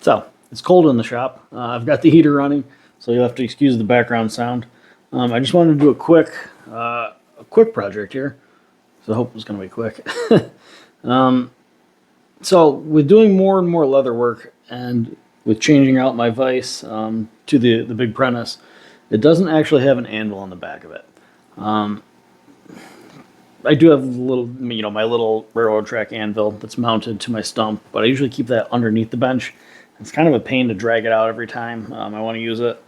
So it's cold in the shop. I've got the heater running, so you'll have to excuse the background sound. I just wanted to do a quick project here, so I hope it's going to be quick. So with doing more and more leather work, and with changing out my vise to the big Prentice, it doesn't actually have an anvil on the back of it. I do have my little railroad track anvil that's mounted to my stump, but I usually keep that underneath the bench. It's kind of a pain to drag it out every time I want to use it.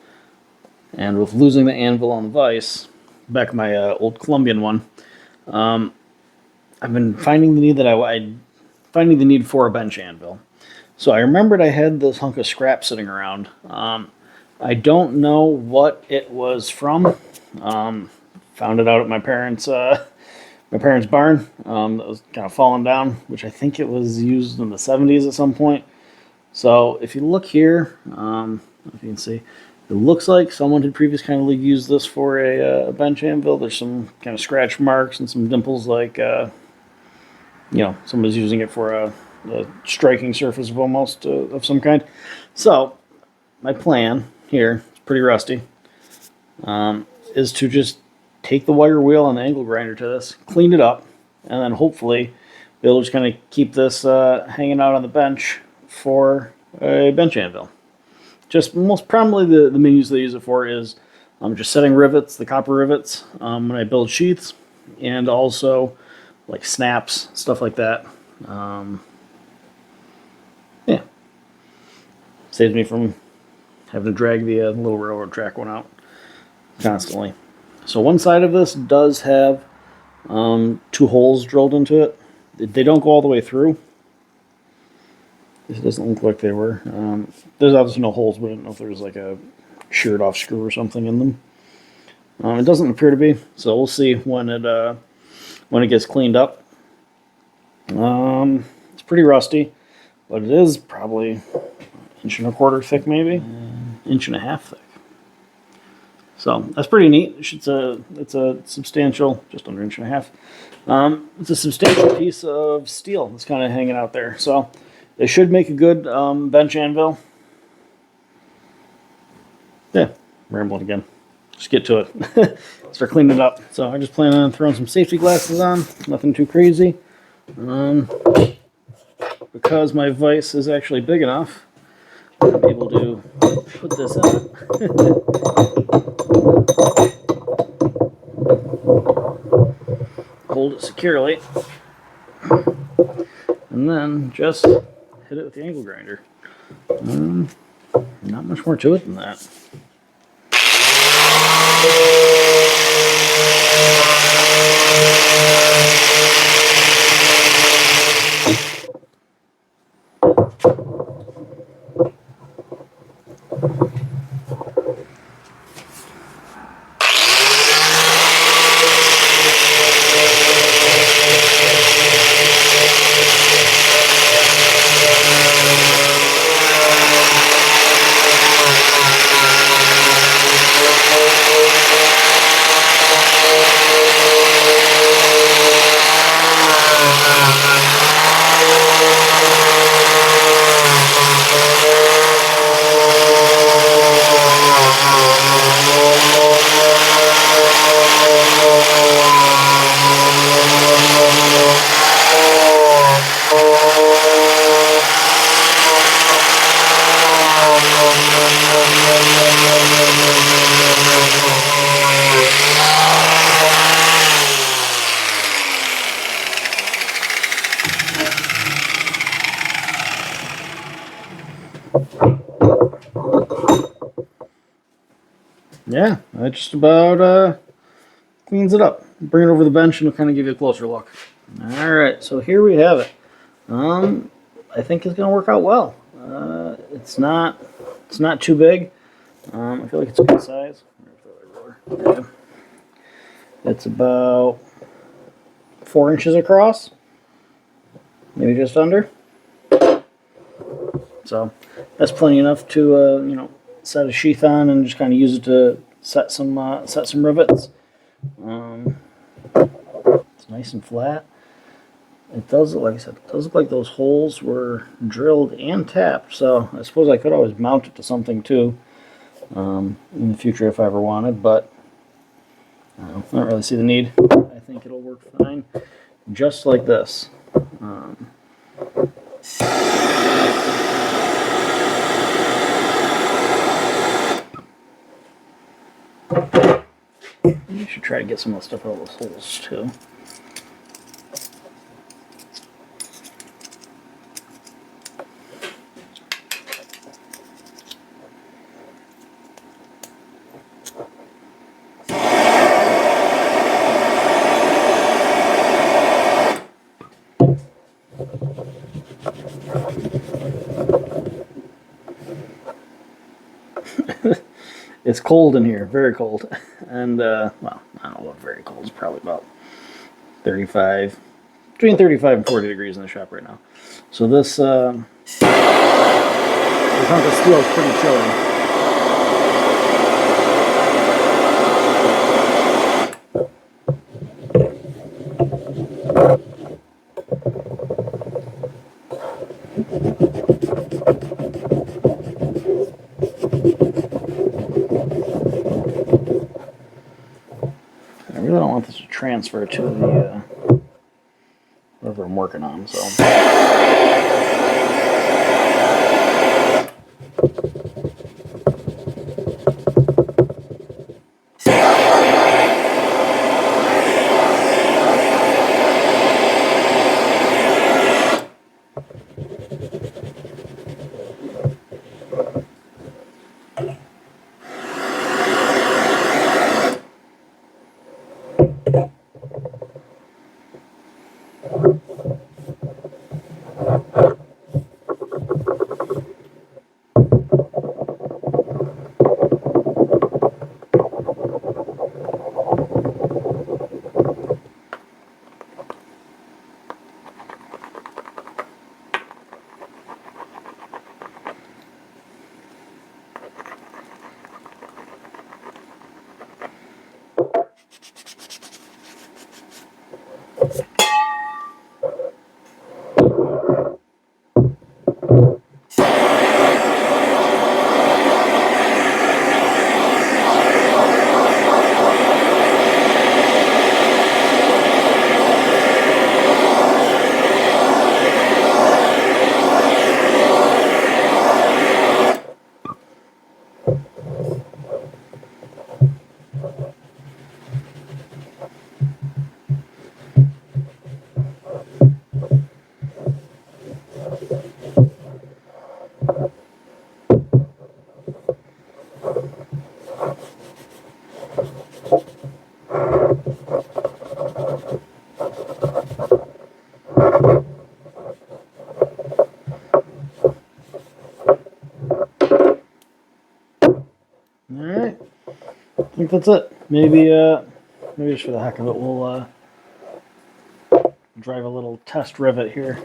And with losing the anvil on the vise, back in my old Colombian one, I've been finding the need for a bench anvil. So I remembered I had this hunk of scrap sitting around. I don't know what it was from. Found it out at my parents' barn. That was kind of fallen down, which I think it was used in the 70s at some point. So if you look here, if you can see, it looks like someone had previously kind of used this for a bench anvil. There's some kind of scratch marks and some dimples, like someone's using it for a striking surface of almost of some kind. So my plan here, it's pretty rusty, is to just take the wire wheel and the angle grinder to this, clean it up, and then hopefully be able to just kind of keep this hanging out on the bench for a bench anvil. Just most prominently the main use they use it for is just setting rivets, the copper rivets, when I build sheaths, and also like snaps, stuff like that. Yeah. Saves me from having to drag the little railroad track one out constantly. So one side of this does have 2 holes drilled into it. They don't go all the way through. This doesn't look like they were. There's obviously no holes, but I don't know if there's like a sheared off screw or something in them. It doesn't appear to be, so we'll see when it gets cleaned up. It's pretty rusty, but it is probably 1.25 inches thick, maybe 1.5 inches thick. So that's pretty neat. It's a substantial, just under 1.5 inches. It's a substantial piece of steel that's kind of hanging out there. So it should make a good bench anvil. Yeah, rambling again. Just get to it. Start cleaning it up. So I just plan on throwing some safety glasses on. Nothing too crazy. Because my vise is actually big enough, I'm able to put this in it. Hold it securely. And then just hit it with the angle grinder. Not much more to it than that. Yeah, that just about cleans it up. Bring it over the bench and we'll kind of give you a closer look. Alright, so here we have it. I think it's going to work out well. It's not too big. I feel like it's a good size. Okay. It's about 4 inches across, maybe just under. So that's plenty enough to set a sheath on and just kind of use it to set some rivets. It's nice and flat. It does, like I said, it does look like those holes were drilled and tapped, so I suppose I could always mount it to something too in the future if I ever wanted, but I don't really see the need. I think it'll work fine just like this. You should try to get some of the stuff out of those holes too. It's cold in here, very cold, and well, I don't know what very cold is. Probably about 35, between 35 and 40 degrees in the shop right now. So this hunk of steel is pretty chilly. I really don't want this to transfer to the whatever I'm working on. So. Alright, I think that's it. Maybe just for the heck of it, we'll drive a little test rivet here.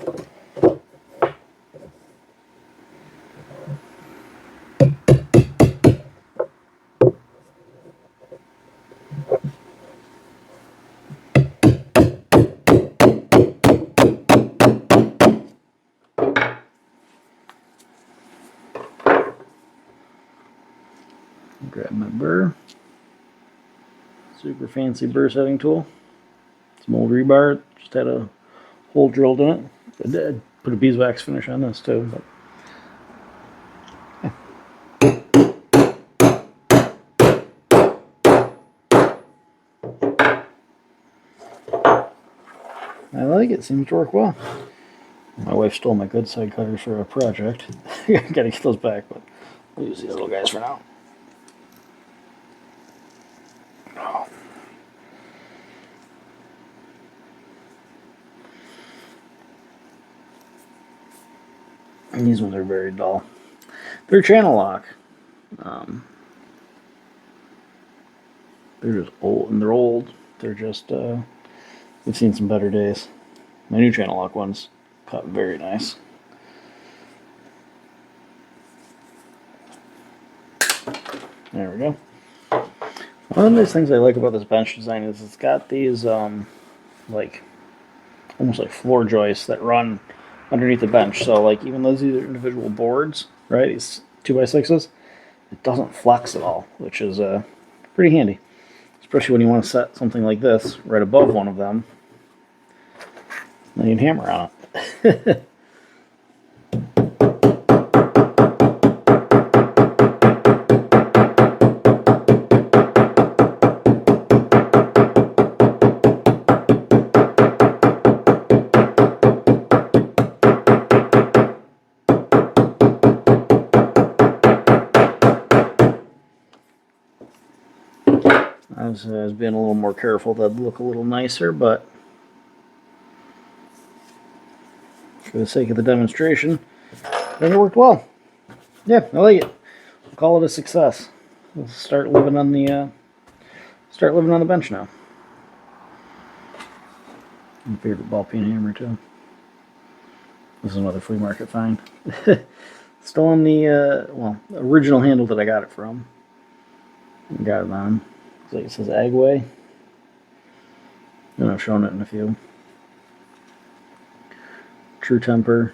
Grab my burr. Super fancy burr setting tool. Some old rebar. Just had a hole drilled in it. I did put a beeswax finish on this too. But I like it. Seems to work well. My wife stole my good side cutters for a project. Gotta get those back, but we'll use these little guys for now. Oh. And these ones are very dull. They're channel lock. They're just old, and they're old. They're just, we've seen some better days. My new channel lock ones cut very nice. There we go. One of those things I like about this bench design is it's got these, like, almost like floor joists that run underneath the bench. So like even those individual boards, right? These 2x6s, it doesn't flex at all, which is pretty handy, especially when you want to set something like this right above one of them. Then you can hammer on it. I was being a little more careful. That'd look a little nicer, but for the sake of the demonstration, I think it worked well. Yeah, I like it. We'll call it a success. We'll start living on the bench now. My favorite ball peen hammer too. This is another flea market find. Still on the original handle that I got it from. Got it on. So it says Agway. And I've shown it in a few. True Temper.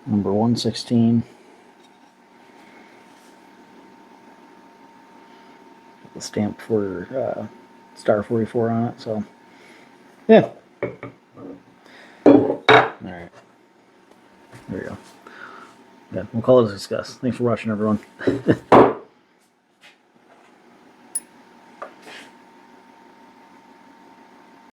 Number 116. The stamp for Star 44 on it, so yeah. Alright. There we go. Yeah, we'll call it a success. Thanks for watching, everyone.